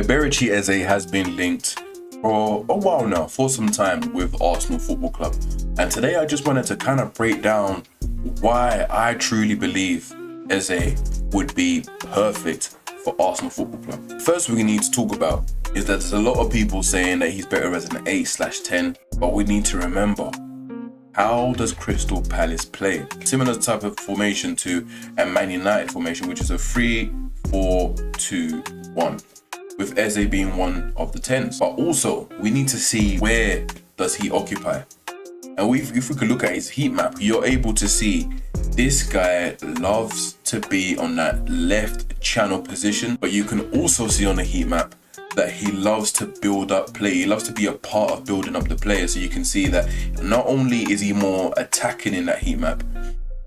Eberechi Eze has been linked for a while now, for some time, with Arsenal Football Club. And today I just wanted to kind of break down why I truly believe Eze would be perfect for Arsenal Football Club. First we need to talk about is that there's a lot of people saying that he's better as an 8/10, but we need to remember, how does Crystal Palace play? Similar type of formation to a Man United formation, which is a 3-4-2-1, with Eze being one of the 10s. But also, we need to see where does he occupy. And if we could look at his heat map, you're able to see this guy loves to be on that left channel position, but you can also see on the heat map that he loves to build up play. He loves to be a part of building up the players. So you can see that not only is he more attacking in that heat map,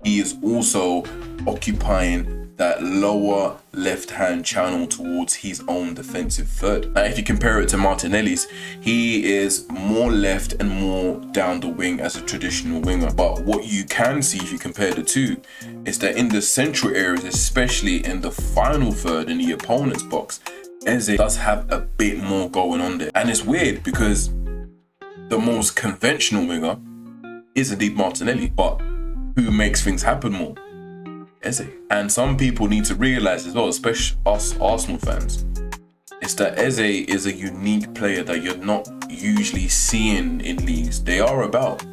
he is also occupying that lower left-hand channel towards his own defensive third. Now, if you compare it to Martinelli's, he is more left and more down the wing as a traditional winger. But what you can see if you compare the two is that in the central areas, especially in the final third in the opponent's box, Eze does have a bit more going on there. And it's weird because the most conventional winger is indeed Martinelli, but who makes things happen more? Eze. And some people need to realize as well, especially us Arsenal fans, is that Eze is a unique player that you're not usually seeing in leagues. They are about.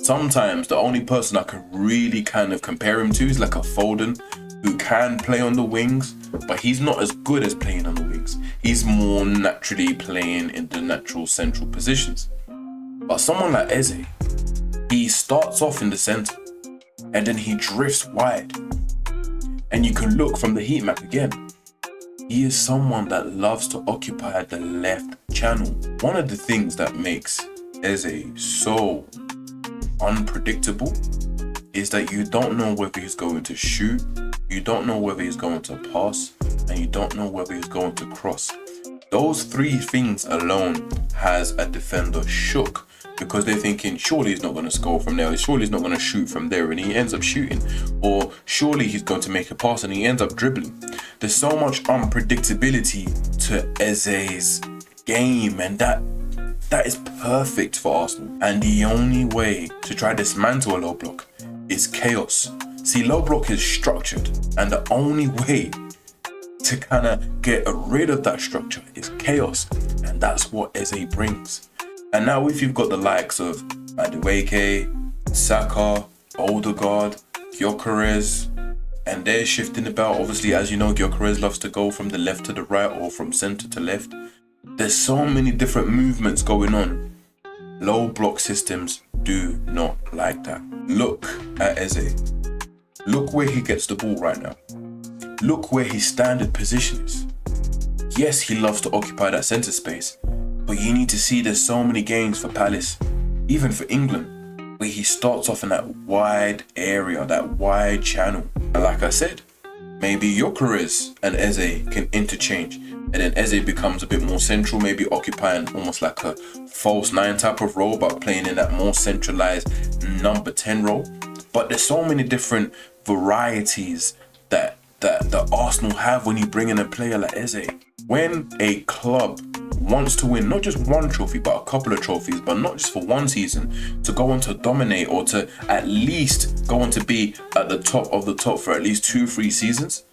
Sometimes the only person I can really kind of compare him to is like a Foden, who can play on the wings, but he's not as good as playing on the wings. He's more naturally playing in the natural central positions. But someone like Eze, he starts off in the center and then he drifts wide. And you can look from the heat map again. He is someone that loves to occupy the left channel. One of the things that makes Eze so unpredictable is that you don't know whether he's going to shoot, you don't know whether he's going to pass, and you don't know whether he's going to cross. Those three things alone has a defender shook, because they're thinking, surely he's not going to score from there, surely he's not going to shoot from there, and he ends up shooting. Or surely he's going to make a pass and he ends up dribbling. There's so much unpredictability to Eze's game, and that is perfect for Arsenal. And the only way to try to dismantle a low block is chaos. See, low block is structured, and the only way to kind of get rid of that structure is chaos, and that's what Eze brings. And now if you've got the likes of Madueke, Saka, Odegaard, Gyökeres, and they're shifting about. Obviously, as you know, Gyökeres loves to go from the left to the right or from center to left. There's so many different movements going on. Low block systems do not like that. Look at Eze. Look where he gets the ball right now. Look where his standard position is. Yes, he loves to occupy that center space, but you need to see there's so many games for Palace, even for England, where he starts off in that wide area, that wide channel. And like I said, maybe Gyökeres and Eze can interchange, and then Eze becomes a bit more central, maybe occupying almost like a false 9 type of role, but playing in that more centralized number 10 role. But there's so many different varieties that Arsenal have when you bring in a player like Eze. When a club wants to win not just one trophy but a couple of trophies, but not just for one season, to go on to dominate or to at least go on to be at the top of the top for at least 2-3 seasons,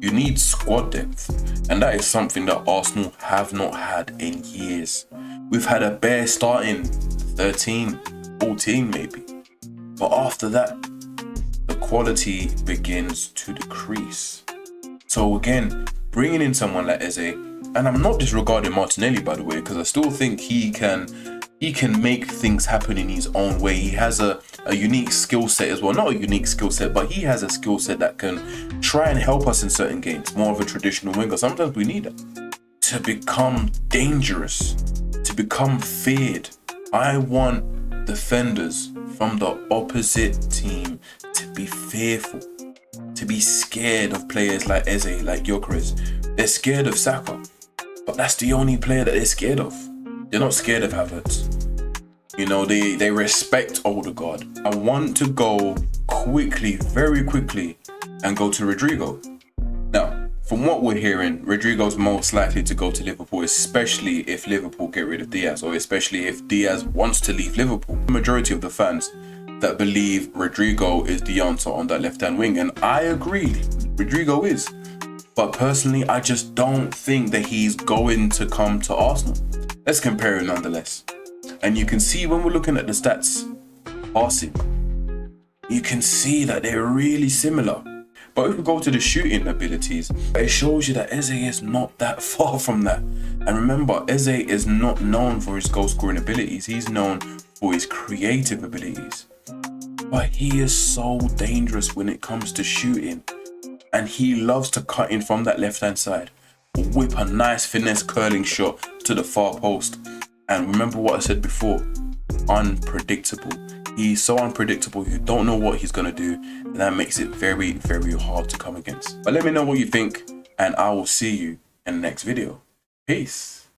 you need squad depth. And that is something that Arsenal have not had in years. We've had a bare starting 13, 14 maybe, but after that the quality begins to decrease. So again, bringing in someone like Eze, and I'm not disregarding Martinelli, by the way, because I still think he can make things happen in his own way. He has a unique skill set as well. Not a unique skill set, but he has a skill set that can try and help us in certain games. More of a traditional winger. Sometimes we need it to become dangerous, to become feared. I want defenders from the opposite team to be fearful, to be scared of players like Eze, like Gyökeres. They're scared of Saka, but that's the only player that they're scared of. They're not scared of Havertz. You know, they respect Odegaard. I want to go quickly, very quickly, and go to Rodrygo. Now, From what we're hearing, Rodrygo's most likely to go to Liverpool, especially if Liverpool get rid of Diaz, or especially if Diaz wants to leave Liverpool. The majority of the fans that believe Rodrygo is the answer on that left-hand wing, and I agree, Rodrygo is. But personally, I just don't think that he's going to come to Arsenal. Let's compare it nonetheless. And you can see when we're looking at the stats, passing, you can see that they're really similar. But if we go to the shooting abilities, it shows you that Eze is not that far from that. And remember, Eze is not known for his goal scoring abilities. He's known for his creative abilities. But he is so dangerous when it comes to shooting. And he loves to cut in from that left-hand side, whip a nice finesse curling shot to the far post. And remember what I said before, unpredictable. He's so unpredictable, you don't know what he's going to do, and that makes it very, very hard to come against. But let me know what you think, and I will see you in the next video. Peace.